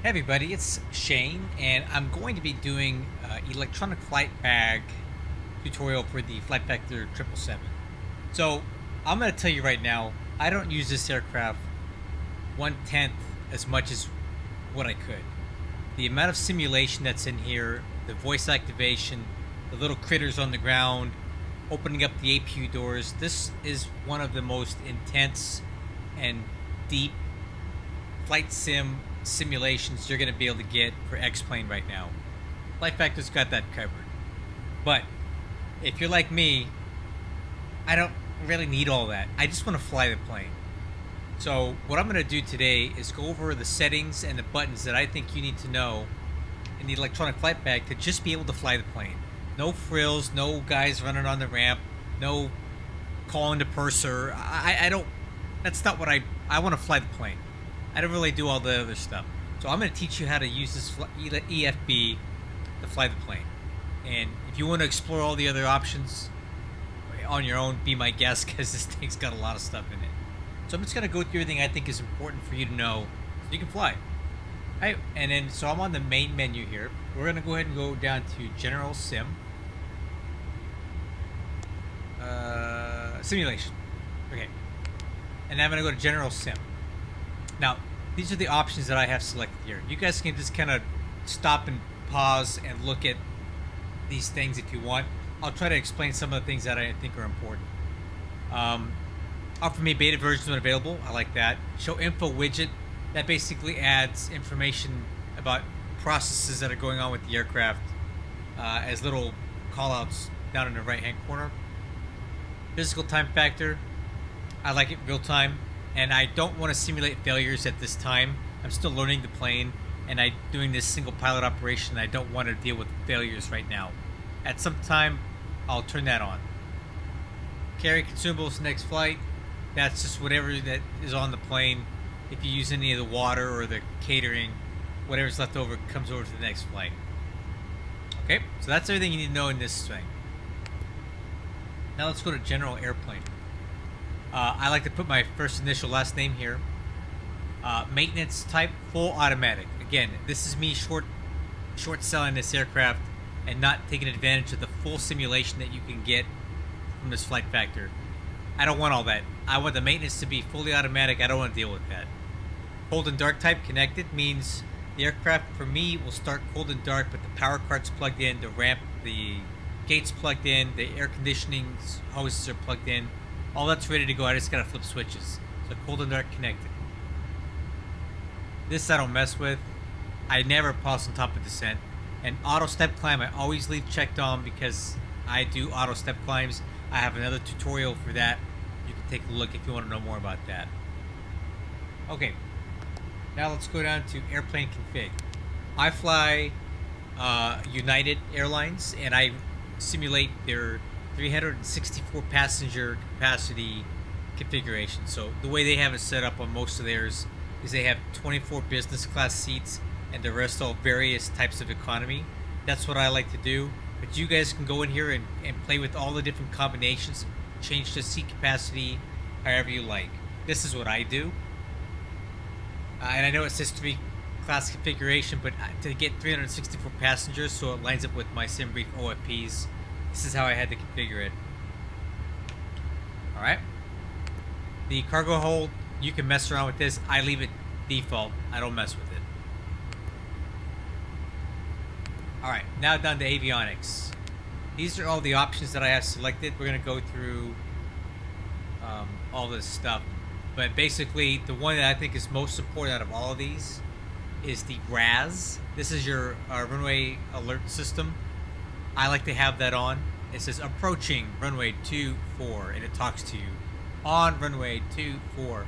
Hey everybody, it's Shane, and I'm going to be doing electronic flight bag tutorial for the Flight Vector 777. So I'm going to tell you right now, I don't use this aircraft 1/10 as much as what I could. The amount of simulation that's in here, the voice activation, the little critters on the ground, opening up the APU doors, this is one of the most intense and deep flight simulations you're going to be able to get for X-Plane right now. Flight Factor's got that covered. But if you're like me, I don't really need all that. I just want to fly the plane. So what I'm going to do today is go over the settings and the buttons that I think you need to know in the electronic flight bag to just be able to fly the plane. No frills, no guys running on the ramp, no calling the purser. I don't, that's not what I want to fly the plane. I don't really do all the other stuff. So I'm going to teach you how to use this EFB to fly the plane. And if you want to explore all the other options on your own, be my guest, because this thing's got a lot of stuff in it. So I'm just going to go through everything I think is important for you to know so you can fly. All right, and then, so I'm on the main menu here. We're going to go ahead and go down to General Sim. Simulation. Okay. And I'm going to go to General Sim. Now, these are the options that I have selected here. You guys can just kind of stop and pause and look at these things if you want. I'll try to explain some of the things that I think are important. Offer me beta versions when available. I like that. Show info widget. That basically adds information about processes that are going on with the aircraft as little callouts down in the right-hand corner. Physical time factor. I like it real time. And I don't want to simulate failures at this time. I'm still learning the plane, and I'm doing this single pilot operation. I don't want to deal with failures right now. At some time, I'll turn that on. Carry consumables next flight. That's just whatever that is on the plane. If you use any of the water or the catering, whatever's left over comes over to the next flight. Okay, so that's everything you need to know in this thing. Now let's go to General Airplane. I like to put my first initial last name here. Maintenance type, full automatic. Again, this is me short selling this aircraft and not taking advantage of the full simulation that you can get from this Flight Factor. I don't want all that. I want the maintenance to be fully automatic. I don't want to deal with that. Cold and dark type connected means the aircraft for me will start cold and dark, but the power card's plugged in, the ramp, the gates plugged in, the air conditioning hoses are plugged in. All that's ready to go. I just gotta flip switches. So cold and dark connected. This I don't mess with. I never pause on top of descent. And auto step climb I always leave checked on because I do auto step climbs. I have another tutorial for that. You can take a look if you want to know more about that. Okay. Now let's go down to airplane config. I fly United Airlines, and I simulate their 364 passenger capacity configuration. So the way they have it set up on most of theirs is they have 24 business class seats and the rest all various types of economy. That's what I like to do, but you guys can go in here and play with all the different combinations, change the seat capacity however you like. This is what I do. And I know it says 3 class configuration, but to get 364 passengers so it lines up with my SimBrief OFPs, this is how I had to configure it. Alright. The cargo hold, you can mess around with this. I leave it default. I don't mess with it. Alright, now down to avionics. These are all the options that I have selected. We're going to go through all this stuff. But basically, the one that I think is most important out of all of these is the RAS. This is your runway alert system. I like to have that on. It says approaching runway 24 and it talks to you on runway 24.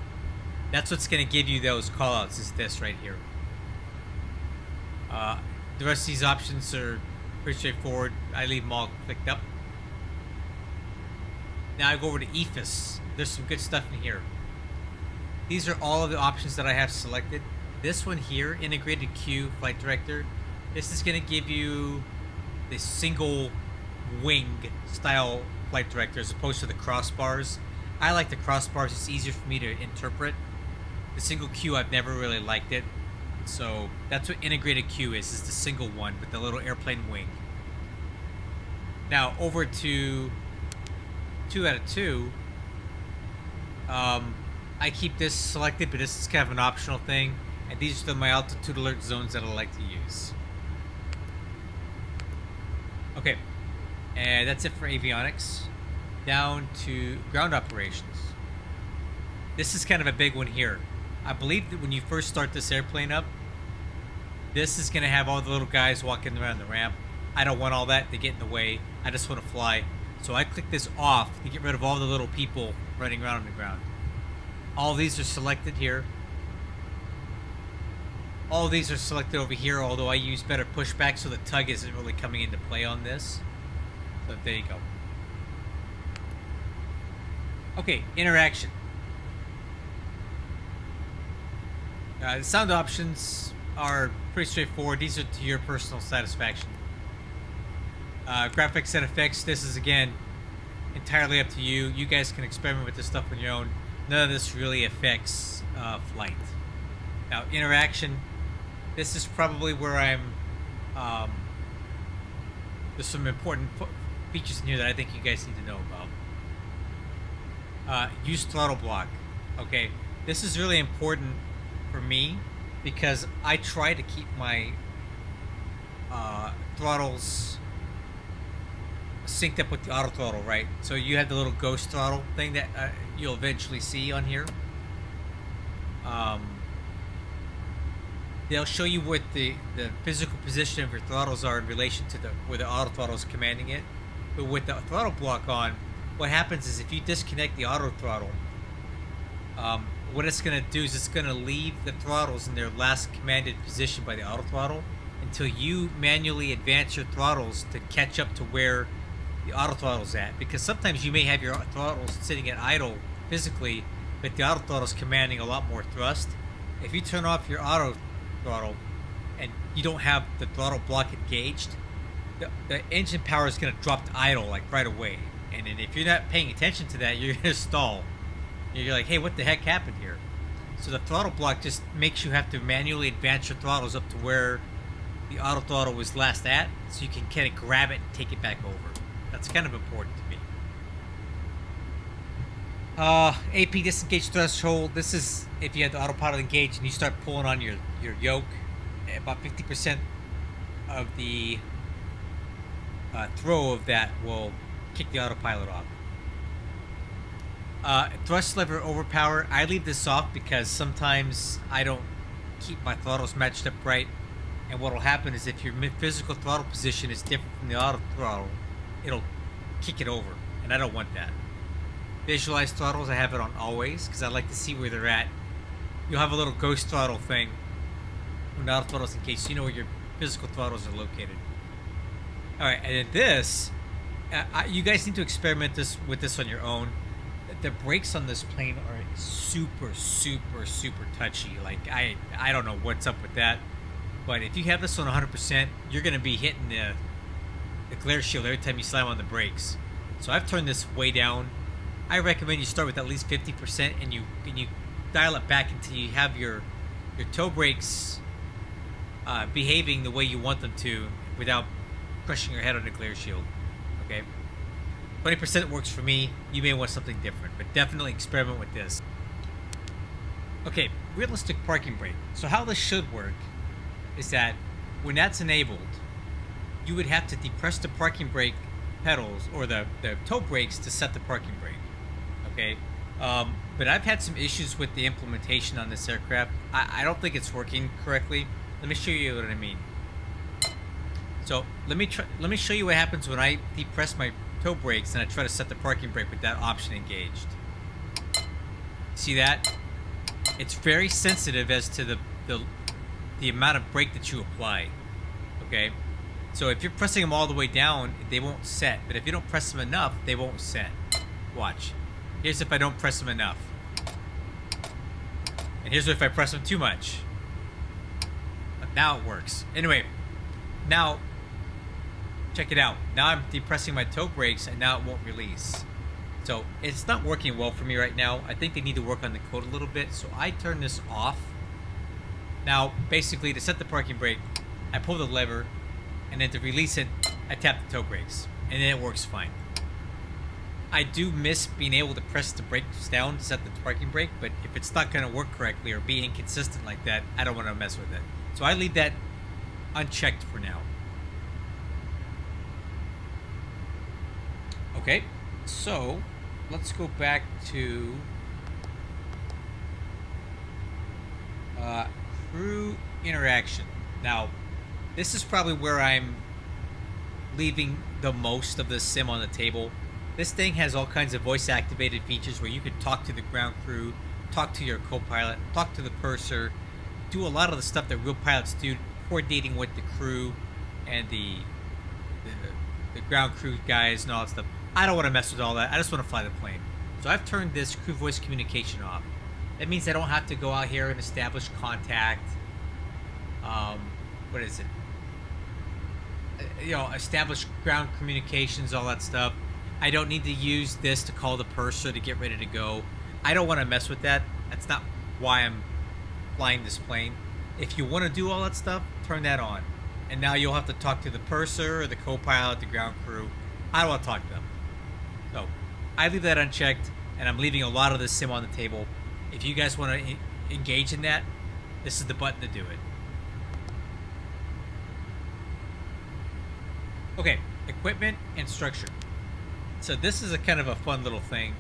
That's what's going to give you those callouts, is this right here. The rest of these options are pretty straightforward. I leave them all clicked up. Now I go over to EFS. There's some good stuff in here. These are all of the options that I have selected. This one here, integrated queue flight director, this is going to give you the single wing style flight director as opposed to the crossbars. I like the crossbars. It's easier for me to interpret. The single queue, I've never really liked it. So that's what integrated Q is the single one with the little airplane wing. Now over to 2 out of 2. I keep this selected, but this is kind of an optional thing. And these are my altitude alert zones that I like to use. Okay, and that's it for avionics. Down to ground operations. This is kind of a big one here. I believe that when you first start this airplane up, this is going to have all the little guys walking around the ramp. I don't want all that. They get in the way. I just want to fly. So I click this off to get rid of all the little people running around on the ground. All these are selected here. All these are selected over here, although I use better pushback, so the tug isn't really coming into play on this. So there you go. Okay, interaction. The sound options are pretty straightforward. These are to your personal satisfaction. Graphics and effects, this is again entirely up to you. You guys can experiment with this stuff on your own. None of this really affects flight. Now, interaction, this is probably where I'm there's some important features in here that I think you guys need to know about. Use throttle block. Okay, this is really important for me because I try to keep my throttles synced up with the auto throttle, right? So you have the little ghost throttle thing that you'll eventually see on here. They'll show you what the physical position of your throttles are in relation to where the auto throttle is commanding it. But with the throttle block on, what happens is if you disconnect the auto throttle, what it's going to do is it's going to leave the throttles in their last commanded position by the auto throttle until you manually advance your throttles to catch up to where the auto throttle's at. Because sometimes you may have your throttles sitting at idle physically, but the auto throttle's commanding a lot more thrust. If you turn off your auto throttle and you don't have the throttle block engaged, the engine power is going to drop to idle like right away. And then if you're not paying attention to that, you're going to stall. You're like, hey, what the heck happened here? So the throttle block just makes you have to manually advance your throttles up to where the auto throttle was last at, so you can kind of grab it and take it back over. That's kind of important to me. AP disengage threshold. This is if you have the autopilot engaged and you start pulling on your yoke. About 50% of the throw of that will kick the autopilot off. Thrust lever overpower. I leave this off because sometimes I don't keep my throttles matched up right. And what will happen is if your physical throttle position is different from the auto throttle, it'll kick it over. And I don't want that. Visualize throttles, I have it on always because I like to see where they're at. You'll have a little ghost throttle thing when the auto throttle's engaged, so you know where your physical throttles are located. Alright, and then this, you guys need to experiment with this on your own. The brakes on this plane are super, super, super touchy. Like, I don't know what's up with that. But if you have this on 100%, you're going to be hitting the glare shield every time you slam on the brakes. So I've turned this way down. I recommend you start with at least 50% and you dial it back until you have your toe brakes behaving the way you want them to without crushing your head on the glare shield. Okay? 20% works for me. You may want something different, but definitely experiment with this. Okay, realistic parking brake. So how this should work is that when that's enabled, you would have to depress the parking brake pedals or the toe brakes to set the parking brake. Okay, but I've had some issues with the implementation on this aircraft. I don't think it's working correctly. Let me show you what I mean. So let me show you what happens when I depress my toe brakes and I try to set the parking brake with that option engaged. See that? It's very sensitive as to the amount of brake that you apply. Okay, so if you're pressing them all the way down, they won't set. But if you don't press them enough, they won't set. Watch. Here's if I don't press them enough. And here's if I press them too much. But now it works. Anyway, now check it out. Now I'm depressing my toe brakes and now it won't release. So it's not working well for me right now. I think they need to work on the code a little bit. So I turn this off. Now, basically, to set the parking brake, I pull the lever, and then to release it, I tap the toe brakes, and then it works fine. I do miss being able to press the brakes down to set the parking brake, but if it's not going to work correctly or be inconsistent like that, I don't want to mess with it. So I leave that unchecked for now. Okay, so let's go back to crew interaction. Now, this is probably where I'm leaving the most of the sim on the table. This thing has all kinds of voice activated features where you can talk to the ground crew, talk to your co-pilot, talk to the purser, do a lot of the stuff that real pilots do, coordinating with the crew and the ground crew guys and all that stuff. I don't want to mess with all that. I just want to fly the plane. So I've turned this crew voice communication off. That means I don't have to go out here and establish contact. What is it? Establish ground communications, all that stuff. I don't need to use this to call the purser to get ready to go. I don't want to mess with that. That's not why I'm flying this plane. If you want to do all that stuff, turn that on. And now you'll have to talk to the purser or the co-pilot, the ground crew. I don't want to talk to them. So I leave that unchecked, and I'm leaving a lot of this sim on the table. If you guys want to engage in that, this is the button to do it. Okay, equipment and structure. So this is a kind of a fun little thing.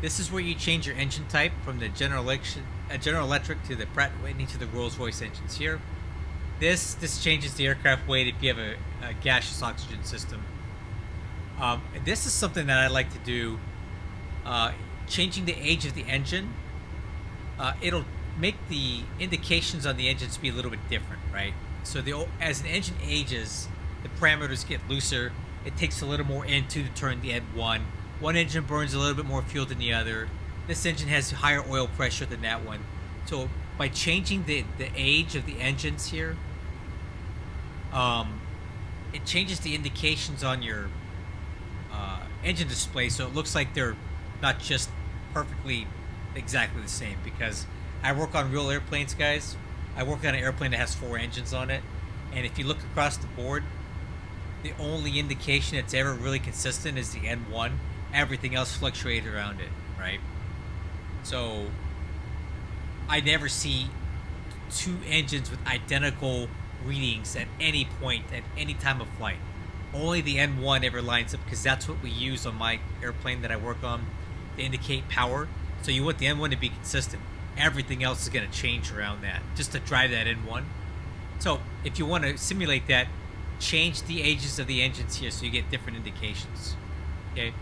This is where you change your engine type from the General Electric to the Pratt & Whitney to the Rolls-Royce engines here. This changes the aircraft weight if you have a gaseous oxygen system. This is something that I like to do. Changing the age of the engine, it'll make the indications on the engines be a little bit different, right? So as an engine ages, the parameters get looser. It takes a little more N2 to turn the N1. One engine burns a little bit more fuel than the other. This engine has higher oil pressure than that one. So by changing the age of the engines here, it changes the indications on your engine display, so it looks like they're not just perfectly exactly the same. Because I work on real airplanes, guys. I work on an airplane that has 4 engines on it, and if you look across the board, the only indication that's ever really consistent is the N1. Everything else fluctuates around it, right? So I never see 2 engines with identical readings at any point at any time of flight. Only the N1 ever lines up, because that's what we use on my airplane that I work on to indicate power. So you want the N1 to be consistent. Everything else is going to change around that just to drive that N1. So if you want to simulate that, change the ages of the engines here so you get different indications. Okay,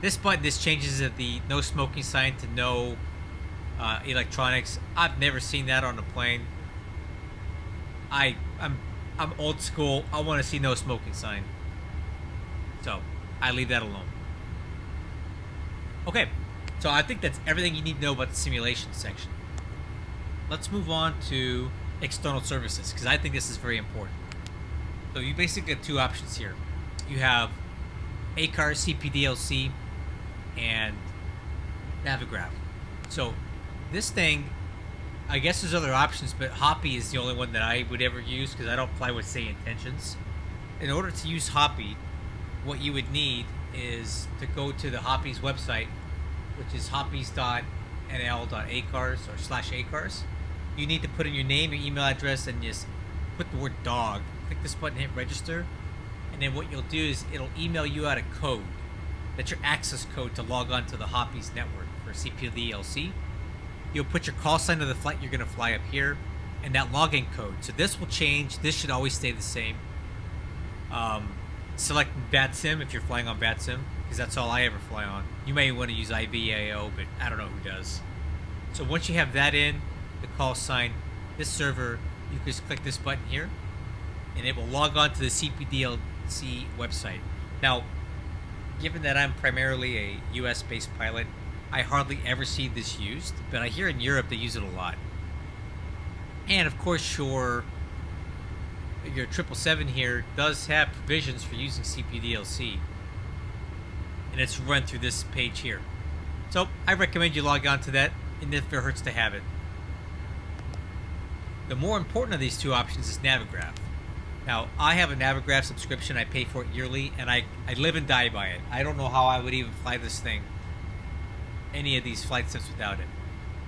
this button, this changes the no smoking sign to no electronics. I've never seen that on a plane. I'm old school. I want to see no smoking sign, so I leave that alone. Okay, so I think that's everything you need to know about the simulation section. Let's move on to external services, because I think this is very important. So you basically get 2 options here. You have ACARS, CPDLC, and Navigraph. So this thing, I guess there's other options, but Hoppy is the only one that I would ever use because I don't fly with say intentions. In order to use Hoppy, what you would need is to go to the Hoppy's website, which is hoppys.nl.acars or /acars. You need to put in your name, your email address, and just put the word dog. Click this button, hit register, and then what you'll do is it'll email you out a code. That's your access code to log on to the Hoppy's network for CPDLC. You'll put your call sign of the flight you're going to fly up here, and that login code. So this will change. This should always stay the same. Select VATSIM if you're flying on VATSIM, because that's all I ever fly on. You may want to use IVAO, but I don't know who does. So once you have that in, the call sign, this server, you can just click this button here, and it will log on to the CPDLC website. Now, given that I'm primarily a US-based pilot, I hardly ever see this used, but I hear in Europe they use it a lot. And of course your 777 here does have provisions for using CPDLC, and it's run through this page here. So I recommend you log on to that, and if it hurts to have it. The more important of these two options is Navigraph. Now, I have a Navigraph subscription. I pay for it yearly, and I live and die by it. I don't know how I would even fly this thing, any of these flight sims without it.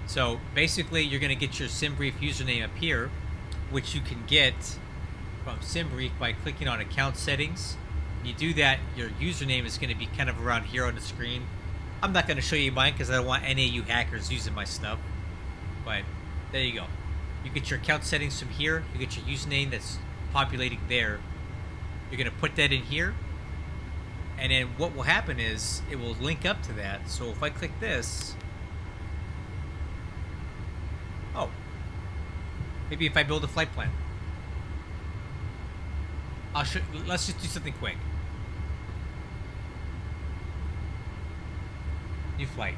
So basically, you're going to get your SimBrief username up here, which you can get from SimBrief by clicking on account settings. When you do that, your username is going to be kind of around here on the screen. I'm not going to show you mine because I don't want any of you hackers using my stuff. But there you go. You get your account settings from here. You get your username that's populating there. You're going to put that in here. And then what will happen is it will link up to that. So if I click this. Oh. Maybe if I build a flight plan. Let's just do something quick. New flight.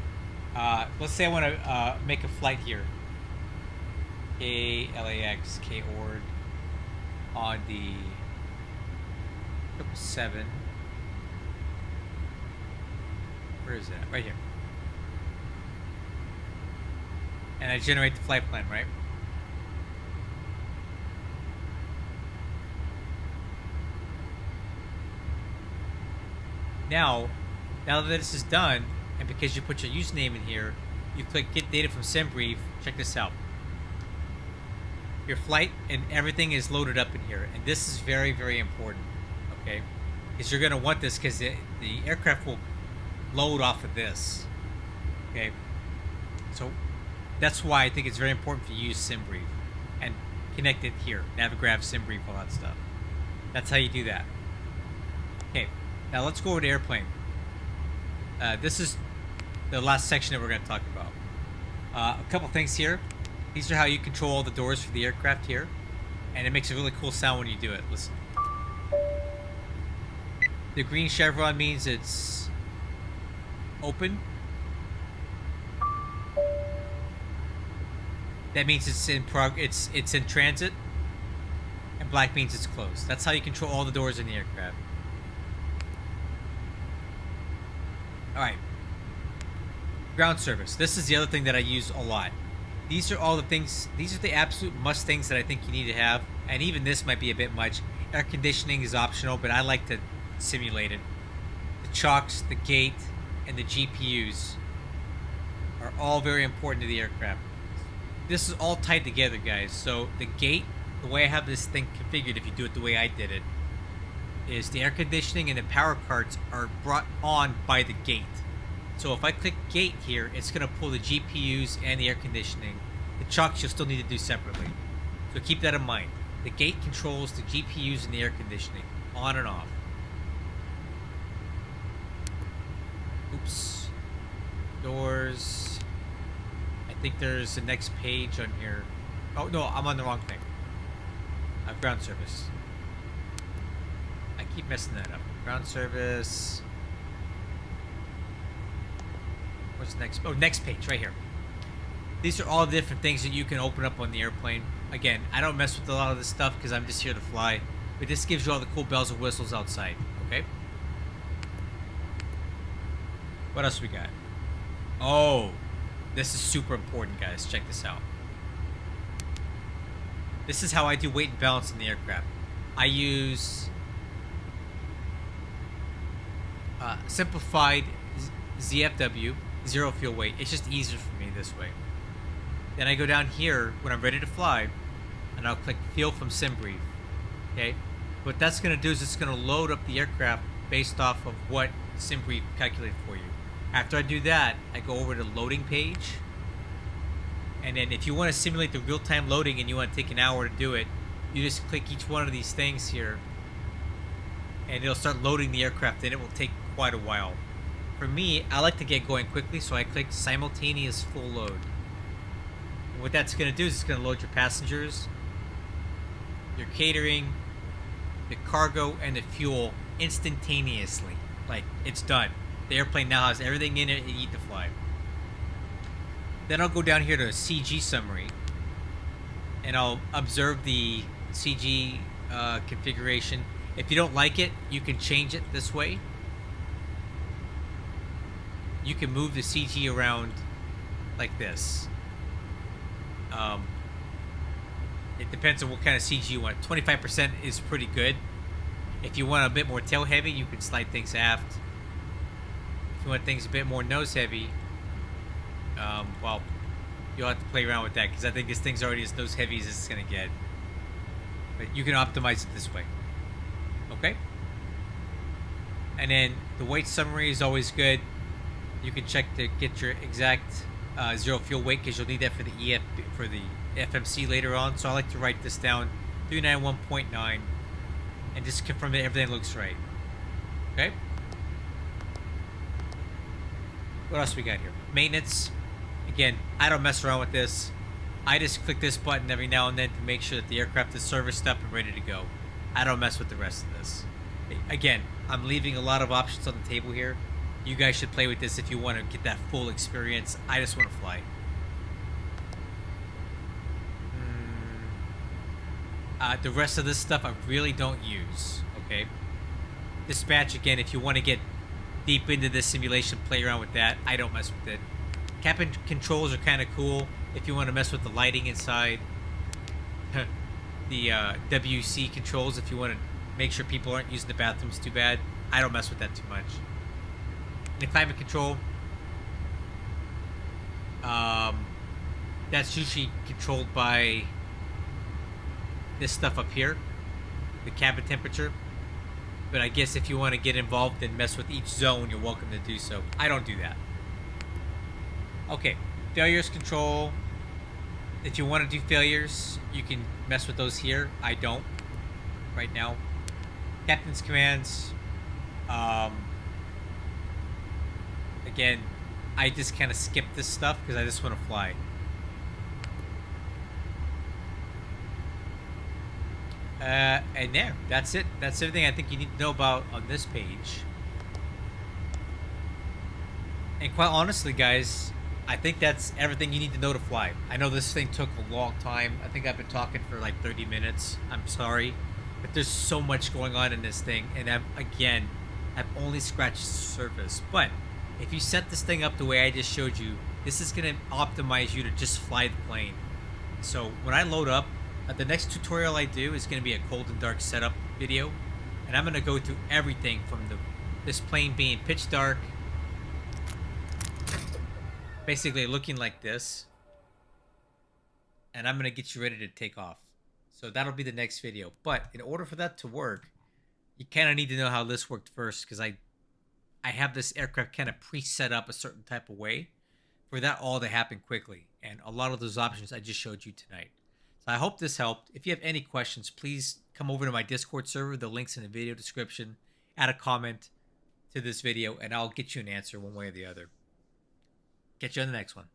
Let's say I want to make a flight here. LAX K-ORD on the 777. Where is that? Right here. And I generate the flight plan, right? Now that this is done, and because you put your username in here, you click Get Data from SimBrief. Check this out. Your flight and everything is loaded up in here, and this is very, very important, okay? Because you're going to want this because the aircraft will load off of this, okay? So that's why I think it's very important to use SimBrief and connect it here. Navigraph, SimBrief, all that stuff. That's how you do that. Okay, now let's go over to airplane. This is the last section that we're going to talk about. A couple things here. These are how you control all the doors for the aircraft here. And it makes a really cool sound when you do it. Listen. The green chevron means it's open. That means it's in transit. And black means it's closed. That's how you control all the doors in the aircraft. Alright. Ground service. This is the other thing that I use a lot. These are all the things, these are the absolute must things that I think you need to have. And even this might be a bit much. Air conditioning is optional, but I like to simulate it. The chocks, the gate, and the GPUs are all very important to the aircraft. This is all tied together, guys. So the gate, the way I have this thing configured, if you do it the way I did it, is the air conditioning and the power cards are brought on by the gate. So if I click gate here, it's going to pull the GPUs and the air conditioning. The chocks you'll still need to do separately. So keep that in mind. The gate controls the GPUs and the air conditioning, on and off. Oops. Doors. I think there's the next page on here. Oh, no, I'm on the wrong thing. Ground service. I keep messing that up. Ground service. What's next? Oh, next page, right here. These are all the different things that you can open up on the airplane. Again, I don't mess with a lot of this stuff because I'm just here to fly. But this gives you all the cool bells and whistles outside, okay? What else we got? Oh, this is super important, guys. Check this out. This is how I do weight and balance in the aircraft. I use simplified ZFW, zero fuel weight. It's just easier for me this way. Then I go down here when I'm ready to fly, and I'll click Fuel from SimBrief. Okay? What that's going to do is it's going to load up the aircraft based off of what SimBrief calculated for you. After I do that, I go over to loading page. And then if you want to simulate the real-time loading and you want to take an hour to do it, you just click each one of these things here. And it'll start loading the aircraft, and it will take quite a while. For me, I like to get going quickly, so I click simultaneous full load. And what that's going to do is it's going to load your passengers, your catering, the cargo, and the fuel instantaneously. Like, it's done. The airplane now has everything in it you need to fly. Then I'll go down here to CG summary, and I'll observe the CG configuration. If you don't like it, you can change it this way. You can move the CG around like this. It depends on what kind of CG you want. 25% is pretty good. If you want a bit more tail heavy, you can slide things aft. If you want things a bit more nose heavy, well, you'll have to play around with that, because I think this thing's already as nose heavy as it's going to get. But you can optimize it this way. Okay? And then the weight summary is always good. You can check to get your exact zero fuel weight, because you'll need that for the EFB, for the FMC later on. So I like to write this down, 391.9, and just confirm that everything looks right. Okay? What else we got here? Maintenance. Again, I don't mess around with this. I just click this button every now and then to make sure that the aircraft is serviced up and ready to go. I don't mess with the rest of this. Again, I'm leaving a lot of options on the table here. You guys should play with this if you want to get that full experience. I just want to fly. The rest of this stuff I really don't use. Okay. Dispatch, again, if you want to get deep into this simulation, play around with that. I don't mess with it. Cabin controls are kind of cool if you want to mess with the lighting inside. The WC controls, if you want to make sure people aren't using the bathrooms too bad. I don't mess with that too much. The climate control, that's usually controlled by this stuff up here, the cabin temperature. But I guess if you want to get involved and mess with each zone, you're welcome to do so. I don't do that. Okay, failures control. If you want to do failures, you can mess with those here. I don't right now. Captain's commands. Again, I just kind of skip this stuff because I just want to fly. And there, that's it. That's everything I think you need to know about on this page. And quite honestly, guys, I think that's everything you need to know to fly. I know this thing took a long time. I think I've been talking for like 30 minutes. I'm sorry. But there's so much going on in this thing. And I've only scratched the surface. But if you set this thing up the way I just showed you, this is going to optimize you to just fly the plane. So when I load up, the next tutorial I do is going to be a cold and dark setup video. And I'm going to go through everything from this plane being pitch dark, basically looking like this, and I'm going to get you ready to take off. So that'll be the next video. But in order for that to work, you kind of need to know how this worked first, because I have this aircraft kind of pre-set up a certain type of way for that all to happen quickly. And a lot of those options I just showed you tonight. So I hope this helped. If you have any questions, please come over to my Discord server. The link's in the video description. Add a comment to this video, and I'll get you an answer one way or the other. Catch you on the next one.